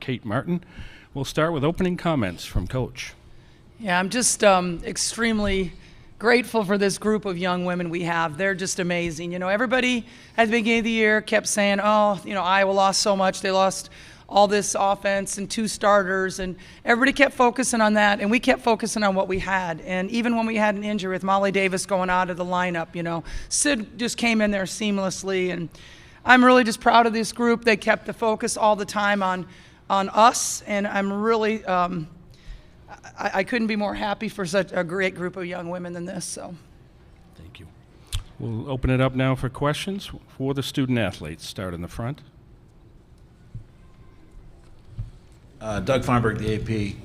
Kate Martin. We'll start with opening comments from Coach. Yeah, I'm just extremely grateful for this group of young women we have. They're just amazing. You know, everybody at the beginning of the year kept saying, oh, you know, Iowa lost so much. They lost all this offense and 2 starters, and everybody kept focusing on that, and we kept focusing on what we had. And even when we had an injury with Molly Davis going out of the lineup, you know, Sid just came in there seamlessly, and I'm really just proud of this group. They kept the focus all the time on us, and I'm really I couldn't be more happy for such a great group of young women than this. So, thank you. We'll open it up now for questions for the student athletes. Start in the front. Doug Feinberg, the AP.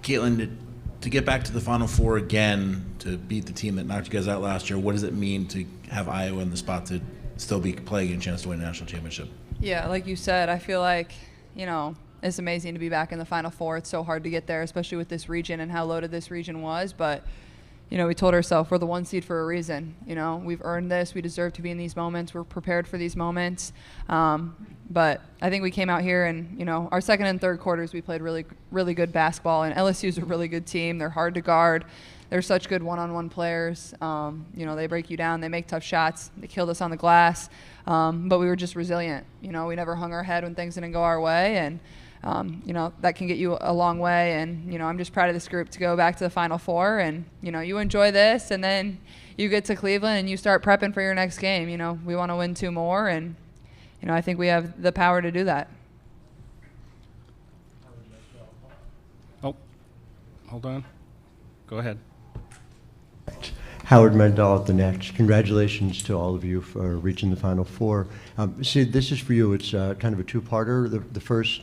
Caitlin, to get back to the Final Four again, to beat the team that knocked you guys out last year, what does it mean to have Iowa in the spot to still be playing a chance to win a national championship? Yeah, like you said, I feel like, you know, it's amazing to be back in the Final Four. It's so hard to get there, especially with this region and how loaded this region was. But, you know, we told ourselves we're the 1 seed for a reason. You know, we've earned this. We deserve to be in these moments. We're prepared for these moments. But I think we came out here and, you know, our second and third quarters, we played really, really good basketball. And LSU's a really good team. They're hard to guard. They're such good one-on-one players. You know, they break you down. They make tough shots. They killed us on the glass. But we were just resilient. You know, we never hung our head when things didn't go our way. And, you know, that can get you a long way. And, you know, I'm just proud of this group to go back to the Final Four. And, you know, you enjoy this, and then you get to Cleveland and you start prepping for your next game. You know, we want to win 2 more. And, you know, I think we have the power to do that. Oh, hold on. Go ahead. Howard Mandel at the Nets. Congratulations to all of you for reaching the Final Four. Sid, this is for you. It's kind of a 2-parter. The first,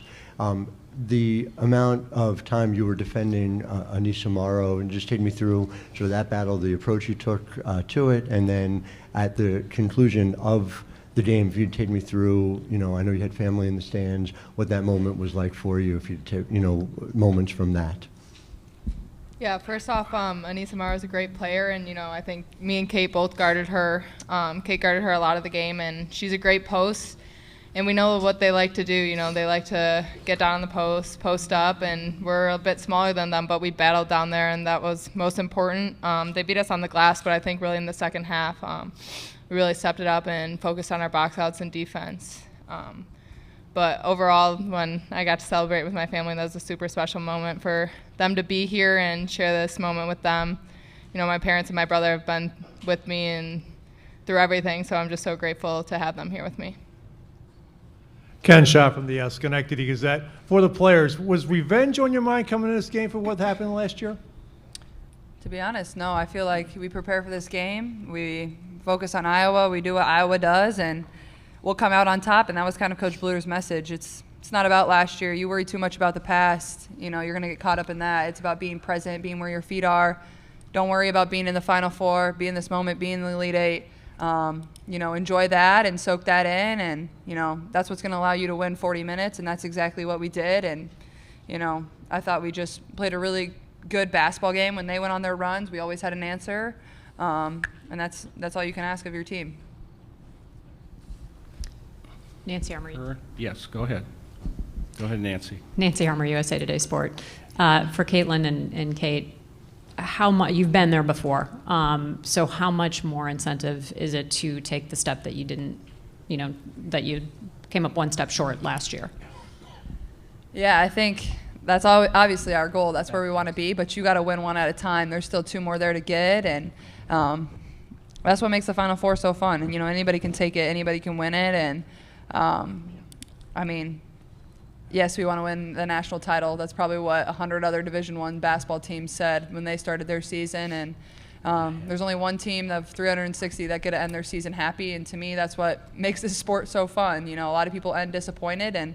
the amount of time you were defending Anissa Morrow, and just take me through sort of that battle, the approach you took to it, and then at the conclusion of the game, if you'd take me through, you know, I know you had family in the stands, what that moment was like for you, if you'd take, you know, moments from that. Yeah, first off, Anissa Morrow is a great player, and, you know, I think me and Kate both guarded her. Kate guarded her a lot of the game, and she's a great post, and we know what they like to do. You know, they like to get down on the post up, and we're a bit smaller than them, but we battled down there, and that was most important. They beat us on the glass, but I think really in the second half, we really stepped it up and focused on our box outs and defense. But overall, when I got to celebrate with my family, that was a super special moment for them to be here and share this moment with them. You know, my parents and my brother have been with me and through everything, so I'm just so grateful to have them here with me. Ken Shaw from the Schenectady Gazette. For the players, was revenge on your mind coming to this game for what happened last year? To be honest, no. I feel like we prepare for this game. We focus on Iowa. We do what Iowa does, and we'll come out on top. And that was kind of Coach Bluter's message. It's not about last year. You worry too much about the past. You know, you're going to get caught up in that. It's about being present, being where your feet are. Don't worry about being in the Final Four, be in this moment, be in the Elite Eight. You know, enjoy that and soak that in. And, you know, that's what's going to allow you to win 40 minutes. And that's exactly what we did. And, you know, I thought we just played a really good basketball game. When they went on their runs, we always had an answer. And that's all you can ask of your team. Nancy Armour. Yes, go ahead. Go ahead, Nancy. Nancy Armour, USA Today Sport. For Caitlin and Kate, how much you've been there before? So how much more incentive is it to take the step that you didn't, you know, that you came up 1 step short last year? Yeah, I think that's obviously our goal. That's where we want to be. But you got to win 1 at a time. There's still 2 more there to get, and that's what makes the Final Four so fun. And you know, anybody can take it, anybody can win it, and I mean, yes, we want to win the national title. That's probably what 100 other Division I basketball teams said when they started their season. And there's only one team of 360 that get to end their season happy. And to me, that's what makes this sport so fun. You know, a lot of people end disappointed. And,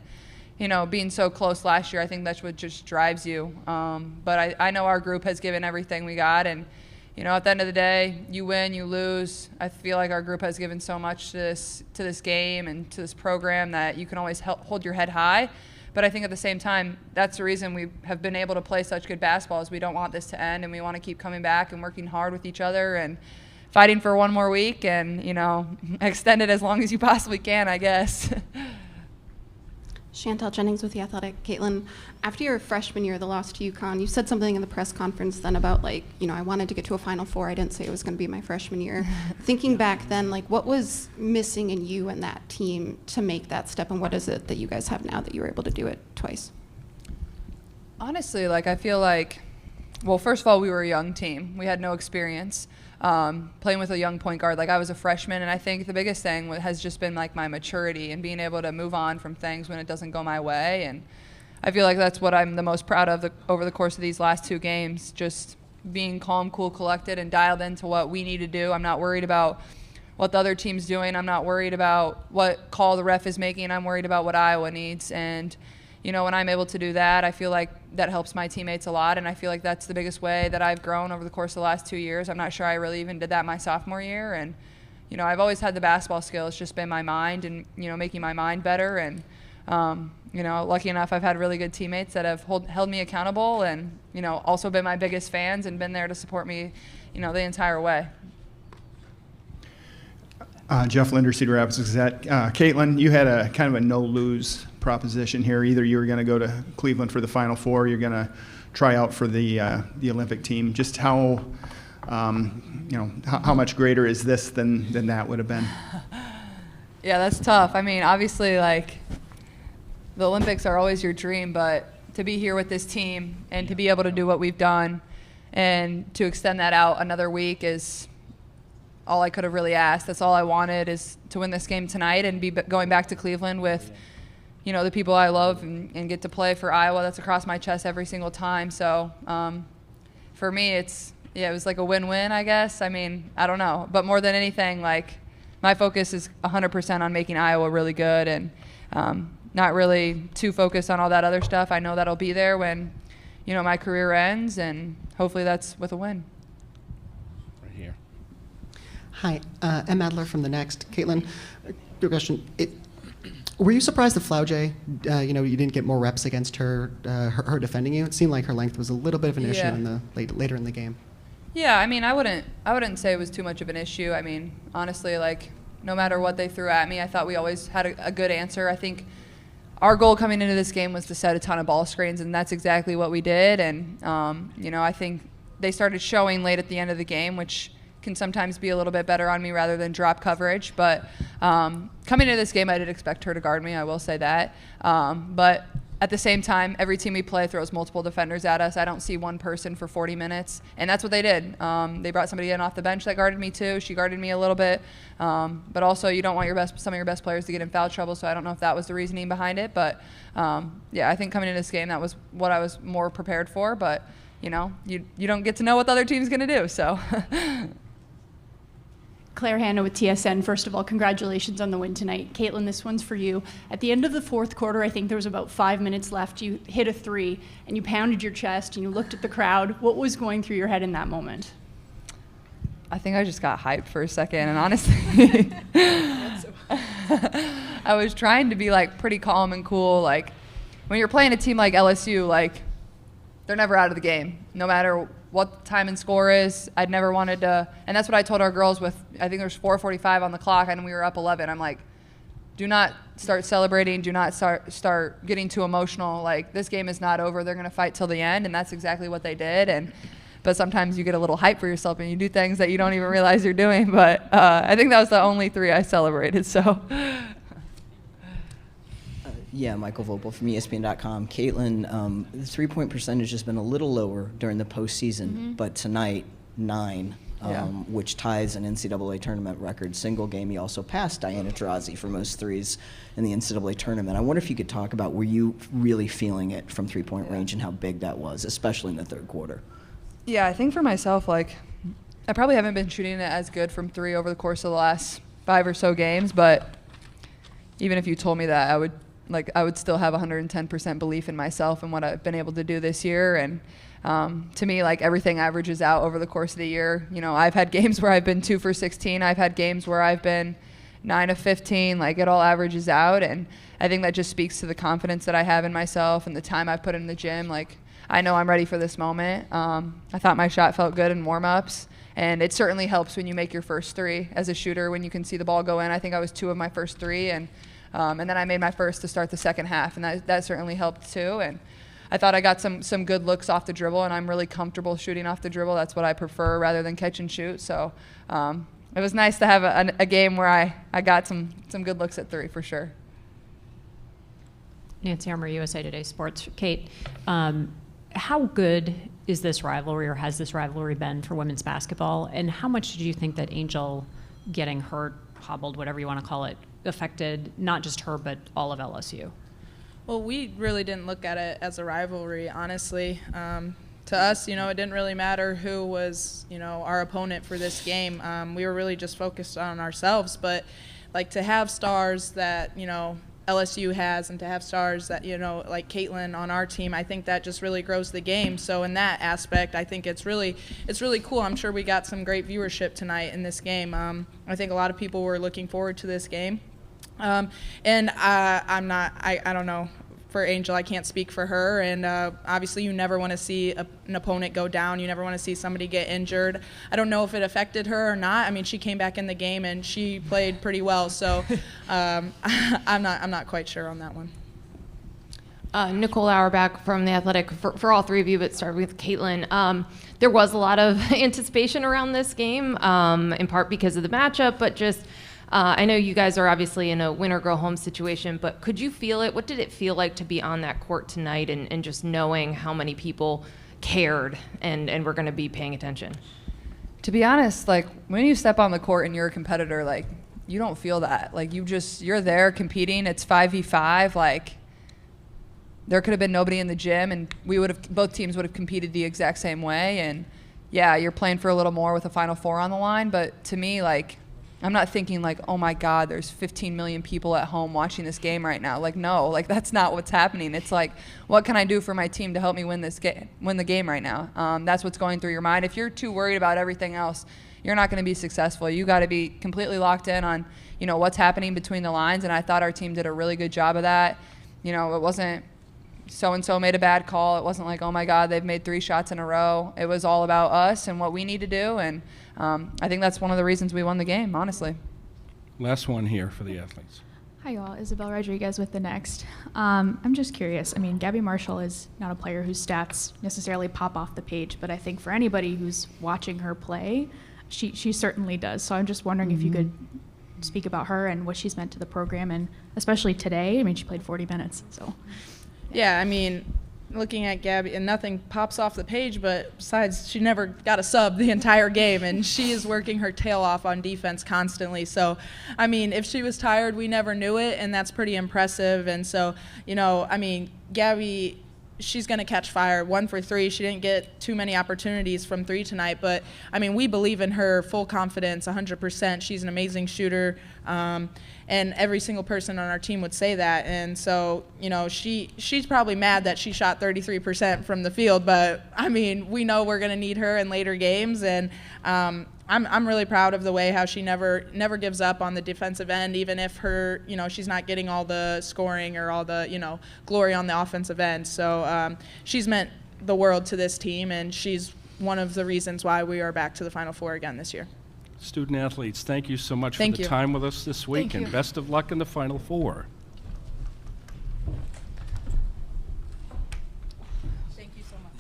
you know, being so close last year, I think that's what just drives you. But I know our group has given everything we got. And, you know, at the end of the day, you win, you lose. I feel like our group has given so much to this game and to this program that you can always hold your head high. But I think at the same time, that's the reason we have been able to play such good basketball is we don't want this to end, and we want to keep coming back and working hard with each other and fighting for 1 more week and, you know, extend it as long as you possibly can, I guess. Chantel Jennings with The Athletic. Caitlin, after your freshman year, the loss to UConn, you said something in the press conference then about, like, you know, I wanted to get to a Final Four. I didn't say it was going to be my freshman year. Thinking back then, like, what was missing in you and that team to make that step, and what is it that you guys have now that you were able to do it twice? Honestly, like, I feel like, well, first of all, we were a young team. We had no experience. Playing with a young point guard, like I was a freshman, and I think the biggest thing has just been like my maturity and being able to move on from things when it doesn't go my way. And I feel like that's what I'm the most proud of over the course of these last 2 games, just being calm, cool, collected, and dialed into what we need to do. I'm not worried about what the other team's doing. I'm not worried about what call the ref is making. I'm worried about what Iowa needs. And you know, when I'm able to do that, I feel like that helps my teammates a lot, and I feel like that's the biggest way that I've grown over the course of the last 2 years. I'm not sure I really even did that my sophomore year, and you know, I've always had the basketball skill. It's just been my mind and, you know, making my mind better, and you know, lucky enough I've had really good teammates that have held me accountable and, you know, also been my biggest fans and been there to support me, you know, the entire way. Jeff Linder, Cedar Rapids Gazette. Caitlin, you had a kind of a no-lose proposition here. Either you were going to go to Cleveland for the Final Four, or you're going to try out for the Olympic team. Just how, you know, how much greater is this than that would have been? Yeah, that's tough. I mean, obviously, like, the Olympics are always your dream, but to be here with this team and to be able to do what we've done and to extend that out another week is all I could have really asked. That's all I wanted, is to win this game tonight and be going back to Cleveland with, you know, the people I love and get to play for Iowa. That's across my chest every single time. So for me, it was like a win-win, I guess. I mean, I don't know. But more than anything, like, my focus is 100% on making Iowa really good and not really too focused on all that other stuff. I know that'll be there when, you know, my career ends, and hopefully that's with a win. Right here. Hi, M. Adler from The Next. Caitlin, your question. Were you surprised that Flaujae, you know, you didn't get more reps against her defending you? It seemed like her length was a little bit of an issue in the later in the game. Yeah, I mean, I wouldn't say it was too much of an issue. I mean, honestly, like, no matter what they threw at me, I thought we always had a good answer. I think our goal coming into this game was to set a ton of ball screens, and that's exactly what we did. And, you know, I think they started showing late at the end of the game, which can sometimes be a little bit better on me rather than drop coverage. But coming into this game, I did expect her to guard me, I will say that. But at the same time, every team we play throws multiple defenders at us. I don't see one person for 40 minutes, and that's what they did. They brought somebody in off the bench that guarded me too. She guarded me a little bit. But also, you don't want some of your best players to get in foul trouble, so I don't know if that was the reasoning behind it. But yeah, I think coming into this game, that was what I was more prepared for. But, you know, you don't get to know what the other team's going to do, so. Claire Hanna with TSN. First of all, congratulations on the win tonight. Caitlin, this one's for you. At the end of the fourth quarter, I think there was about 5 minutes left. You hit a 3, and you pounded your chest, and you looked at the crowd. What was going through your head in that moment? I think I just got hyped for a second, and honestly, I was trying to be, like, pretty calm and cool. Like, when you're playing a team like LSU, like, they're never out of the game, no matter what time and score is. I'd never wanted to, and that's what I told our girls with, I think there's 4:45 on the clock and we were up 11. I'm like, do not start celebrating, do not start getting too emotional. Like, this game is not over, they're gonna fight till the end, and that's exactly what they did. But sometimes you get a little hype for yourself and you do things that you don't even realize you're doing. But I think that was the only 3 I celebrated, so. Yeah, Michael Vopel from ESPN.com. Caitlin, the three-point percentage has been a little lower during the postseason, but tonight, 9, which ties an NCAA tournament record. Single game, you also passed Diana Taurasi for most threes in the NCAA tournament. I wonder if you could talk about, were you really feeling it from three-point range and how big that was, especially in the third quarter? Yeah, I think for myself, like, I probably haven't been shooting it as good from 3 over the course of the last 5 or so games, but even if you told me that, I would still have 110% belief in myself and what I've been able to do this year. And to me, like, everything averages out over the course of the year. You know, I've had games where I've been 2 for 16. I've had games where I've been 9 of 15. Like, it all averages out. And I think that just speaks to the confidence that I have in myself and the time I've put in the gym. Like, I know I'm ready for this moment. I thought my shot felt good in warm-ups. And it certainly helps when you make your first 3 as a shooter, when you can see the ball go in. I think I was 2 of my first 3. And And then I made my first to start the second half, and that certainly helped too. And I thought I got some good looks off the dribble, and I'm really comfortable shooting off the dribble. That's what I prefer rather than catch and shoot. So it was nice to have a game where I got some good looks at three for sure. Nancy Armour, USA Today Sports. Kate, how good is this rivalry, or has this rivalry been for women's basketball? And how much did you think that Angel getting hurt, hobbled, whatever you want to call it, affected not just her but all of LSU? Well, we really didn't look at it as a rivalry, honestly. To us, it didn't really matter who was, our opponent for this game. We were really just focused on ourselves. But, to have stars that, LSU has, and to have stars that, like Caitlin on our team, I think that just really grows the game. So in that aspect, I think it's really cool. I'm sure we got some great viewership tonight in this game. I think a lot of people were looking forward to this game. And I don't know, for Angel, I can't speak for her. And obviously you never want to see an opponent go down. You never want to see somebody get injured. I don't know if it affected her or not. I mean, she came back in the game and she played pretty well. So I'm not quite sure on that one. Nicole Auerbach from The Athletic. For all three of you, but start with Caitlin. There was a lot of anticipation around this game, in part because of the matchup, but just I know you guys are obviously in a win or go home situation, but could you feel it? What did it feel like to be on that court tonight and just knowing how many people cared and were going to be paying attention? To be honest, when you step on the court and you're a competitor, you don't feel that. You're there competing. It's 5v5. There could have been nobody in the gym, and both teams would have competed the exact same way. And yeah, you're playing for a little more with a Final Four on the line, but to me, I'm not thinking oh my God, there's 15 million people at home watching this game right now. No, that's not what's happening. It's what can I do for my team to help me win the game right now? That's what's going through your mind. If you're too worried about everything else, you're not going to be successful. You got to be completely locked in on, what's happening between the lines. And I thought our team did a really good job of that. It wasn't so-and-so made a bad call. It wasn't oh my God, they've made 3 shots in a row. It was all about us and what we need to do. And I think that's one of the reasons we won the game, honestly. Last one here for the athletes. Hi, y'all. Isabel Rodriguez with The Next. I'm just curious. I mean, Gabby Marshall is not a player whose stats necessarily pop off the page, but I think for anybody who's watching her play, she certainly does. So I'm just wondering if you could speak about her and what she's meant to the program, and especially today. I mean, she played 40 minutes, so. Yeah, I mean, looking at Gabby, and nothing pops off the page, but besides, she never got a sub the entire game, and she is working her tail off on defense constantly. So, I mean, if she was tired, we never knew it, and that's pretty impressive. And so, I mean, Gabby, she's going to catch fire. 1 for 3. She didn't get too many opportunities from 3 tonight, but, I mean, we believe in her, full confidence, 100%. She's an amazing shooter. And every single person on our team would say that. And so, she's probably mad that she shot 33% from the field, but I mean, we know we're going to need her in later games. And I'm really proud of the way how she never gives up on the defensive end, even if her, she's not getting all the scoring or all the, glory on the offensive end. So she's meant the world to this team, and she's one of the reasons why we are back to the Final Four again this year. Student athletes, thank you so much Thank for the you. time with us this week, Thank and you. best of luck in the Final Four. Thank you so much.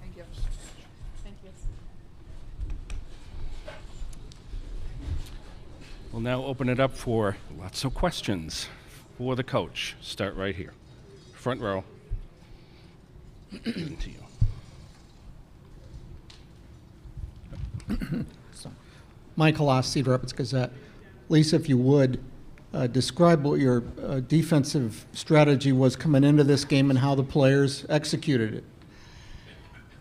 Thank you. Thank you. We'll now open it up for lots of questions for the coach. Start right here. Front row. To you. Michael Oss, Cedar Rapids Gazette. Lisa, if you would, describe what your defensive strategy was coming into this game and how the players executed it.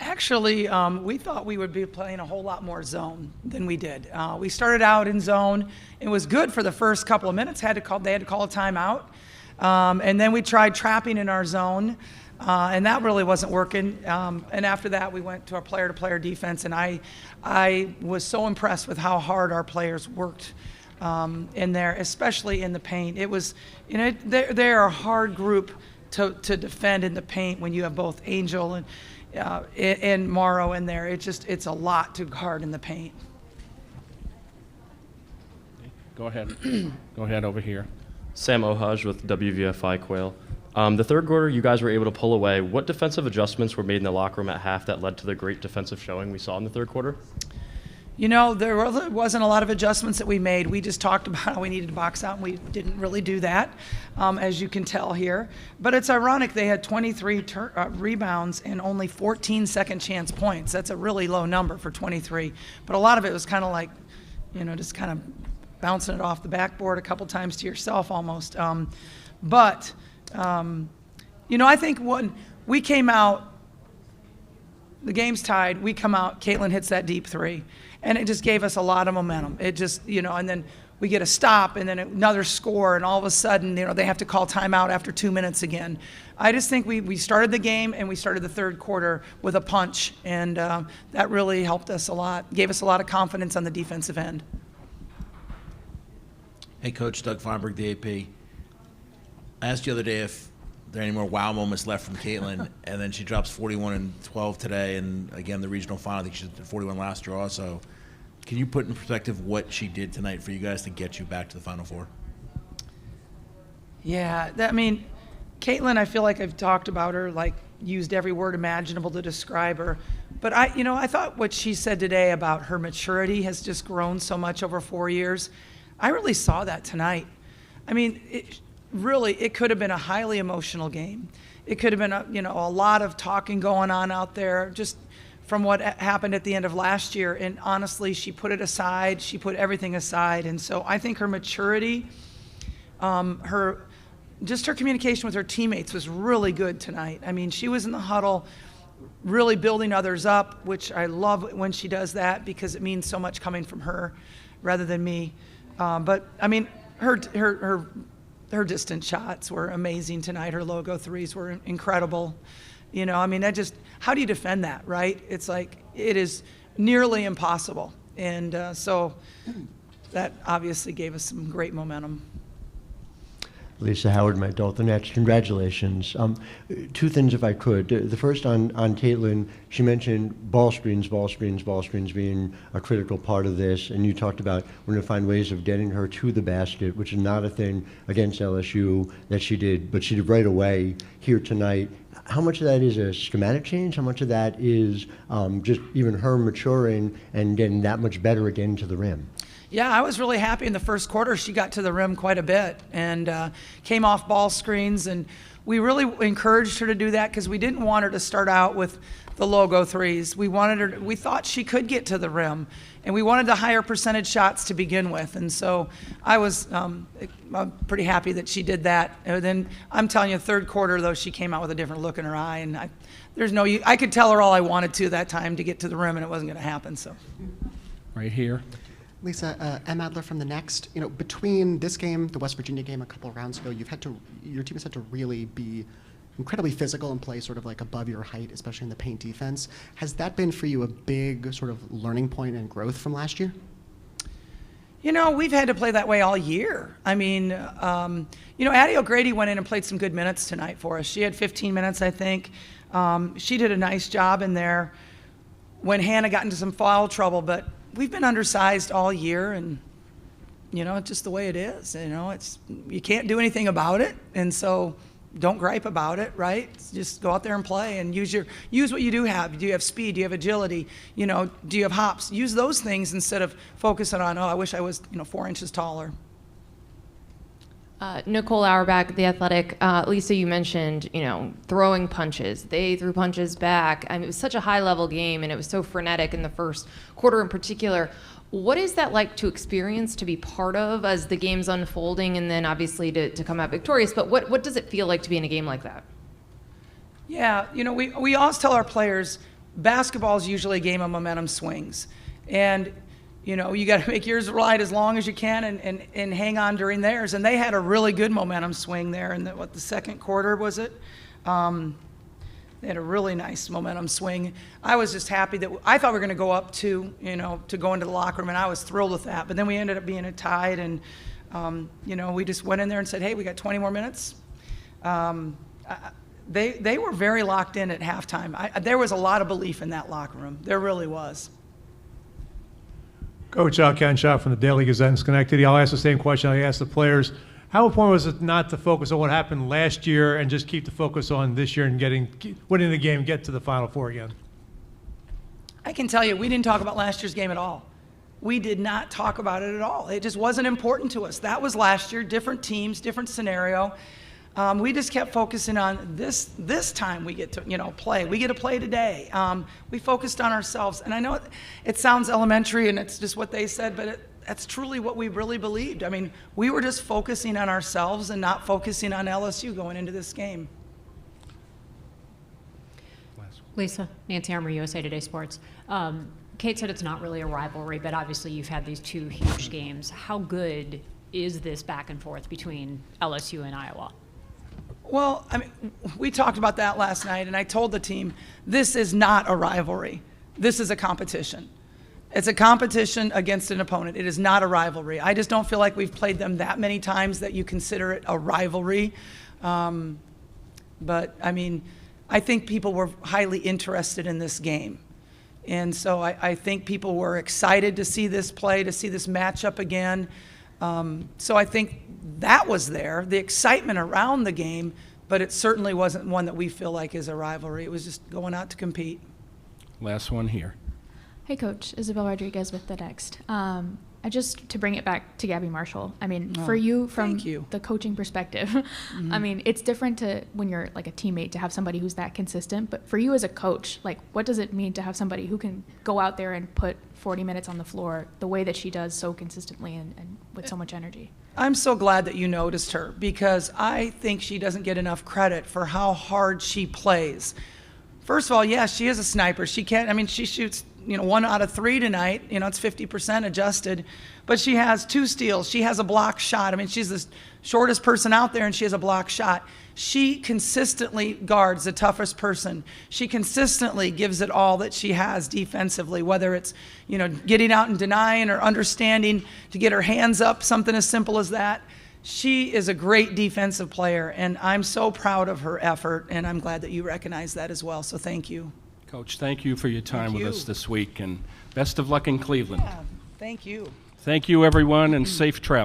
Actually, we thought we would be playing a whole lot more zone than we did. We started out in zone. It was good for the first couple of minutes. They had to call a timeout. And then we tried trapping in our zone, and that really wasn't working. And after that, we went to our player-to-player defense, and I was so impressed with how hard our players worked in there, especially in the paint. It was, they're a hard group to defend in the paint when you have both Angel and Morrow in there. It's a lot to guard in the paint. Go ahead. Go ahead over here. Sam Ohaj with WVFI Quail. The third quarter, you guys were able to pull away. What defensive adjustments were made in the locker room at half that led to the great defensive showing we saw in the third quarter? You know, there wasn't a lot of adjustments that we made. We just talked about how we needed to box out, and we didn't really do that, as you can tell here. But it's ironic, they had 23 rebounds and only 14 second chance points. That's a really low number for 23. But a lot of it was kind of like, you know, just kind of bouncing it off the backboard a couple times to yourself almost. You know, I think when we came out, the game's tied, we come out, Caitlin hits that deep three. And it just gave us a lot of momentum. It just, you know, and then we get a stop and then another score, and all of a sudden, you know, they have to call timeout after 2 minutes again. I just think we started the game and we started the third quarter with a punch, and that really helped us a lot, gave us a lot of confidence on the defensive end. Hey, Coach Doug Feinberg, the AP. I asked you the other day if there are any more wow moments left from Caitlin, and then she drops 41 and 12 today, and again, the regional final, I think she did 41 last year also. Can you put in perspective what she did tonight for you guys to get you back to the Final Four? Yeah, I mean, Caitlin, I feel like I've talked about her, like used every word imaginable to describe her. But I thought what she said today about her maturity has just grown so much over 4 years. I really saw that tonight. I mean, it could have been a highly emotional game. It could have been a lot of talking going on out there, just from what happened at the end of last year. And honestly, she put it aside. She put everything aside. And so I think her maturity, her communication with her teammates was really good tonight. I mean, she was in the huddle really building others up, which I love when she does that because it means so much coming from her rather than me. But I mean, her distance shots were amazing tonight. Her logo threes were incredible. You know, I mean, how do you defend that, right? It's like, it is nearly impossible. And so that obviously gave us some great momentum. Lisa Howard, my Daltonets, congratulations. Two things, if I could. The first on Caitlin, she mentioned ball screens being a critical part of this, and you talked about we're going to find ways of getting her to the basket, which is not a thing against LSU that she did, but she did right away here tonight. How much of that is a schematic change? How much of that is just even her maturing and getting that much better again to the rim? Yeah, I was really happy in the first quarter. She got to the rim quite a bit and came off ball screens, and we really encouraged her to do that because we didn't want her to start out with the logo threes. We thought she could get to the rim, and we wanted the higher percentage shots to begin with. And so I was pretty happy that she did that. And then I'm telling you, third quarter though, she came out with a different look in her eye, and I could tell her all I wanted to that time to get to the rim, and it wasn't going to happen. So, right here. Lisa, M. Adler from the Next. You know, between this game, the West Virginia game a couple of rounds ago, your team has had to really be incredibly physical and play sort of like above your height, especially in the paint defense. Has that been for you a big sort of learning point and growth from last year? You know, we've had to play that way all year. I mean, Addie O'Grady went in and played some good minutes tonight for us. She had 15 minutes, I think. She did a nice job in there when Hannah got into some foul trouble, but we've been undersized all year, and it's just the way it is. You can't do anything about it, and so don't gripe about it, right? Just go out there and play and use what you do have. Do you have speed? Do you have agility? Do you have hops? Use those things instead of focusing on, I wish I was 4 inches taller. Nicole Auerbach, The Athletic. Lisa, you mentioned, throwing punches. They threw punches back. I mean, it was such a high-level game, and it was so frenetic in the first quarter in particular. What is that like to experience, to be part of as the game's unfolding, and then obviously to come out victorious? But what does it feel like to be in a game like that? Yeah, we always tell our players, basketball is usually a game of momentum swings. And you got to make yours ride as long as you can and hang on during theirs. And they had a really good momentum swing there in the second quarter, was it? They had a really nice momentum swing. I was just happy that I thought we were going to go up to go into the locker room, and I was thrilled with that. But then we ended up being tied, and we just went in there and said, hey, we got 20 more minutes. They were very locked in at halftime. There was a lot of belief in that locker room. There really was. Coach Ken Shaw from the Daily Gazette in Schenectady. I'll ask the same question I asked the players. How important was it not to focus on what happened last year and just keep the focus on this year and winning the game, get to the Final Four again? I can tell you, we didn't talk about last year's game at all. We did not talk about it at all. It just wasn't important to us. That was last year, different teams, different scenario. We just kept focusing on this time we get to, play. We get to play today. We focused on ourselves. And I know it sounds elementary and it's just what they said, but that's truly what we really believed. I mean, we were just focusing on ourselves and not focusing on LSU going into this game. Lisa, Nancy Armour, USA Today Sports. Kate said it's not really a rivalry, but obviously you've had these two huge games. How good is this back and forth between LSU and Iowa? Well, I mean, we talked about that last night, and I told the team, this is not a rivalry. This is a competition. It's a competition against an opponent. It is not a rivalry. I just don't feel like we've played them that many times that you consider it a rivalry. But, I mean, I think people were highly interested in this game. And so I think people were excited to see this play, to see this matchup again. So I think that was there, the excitement around the game, but it certainly wasn't one that we feel like is a rivalry. It was just going out to compete. Last one here. Hey, Coach. Isabel Rodriguez with The Next. I just, to bring it back to Gabby Marshall, I mean, for you, from the coaching perspective, I mean, it's different to when you're like a teammate to have somebody who's that consistent, but for you as a coach, like, what does it mean to have somebody who can go out there and put 40 minutes on the floor the way that she does so consistently and with so much energy? I'm so glad that you noticed her, because I think she doesn't get enough credit for how hard she plays. First of all, yes, she is a sniper. She shoots 1 out of 3 tonight. It's 50% adjusted. But she has 2 steals. She has a block shot. I mean, she's the shortest person out there, and she has a block shot. She consistently guards the toughest person. She consistently gives it all that she has defensively, whether it's, getting out and denying or understanding to get her hands up, something as simple as that. She is a great defensive player, and I'm so proud of her effort, and I'm glad that you recognize that as well. So thank you. Coach, thank you for your time with us this week, and best of luck in Cleveland. Yeah, thank you. Thank you, everyone, and safe travel.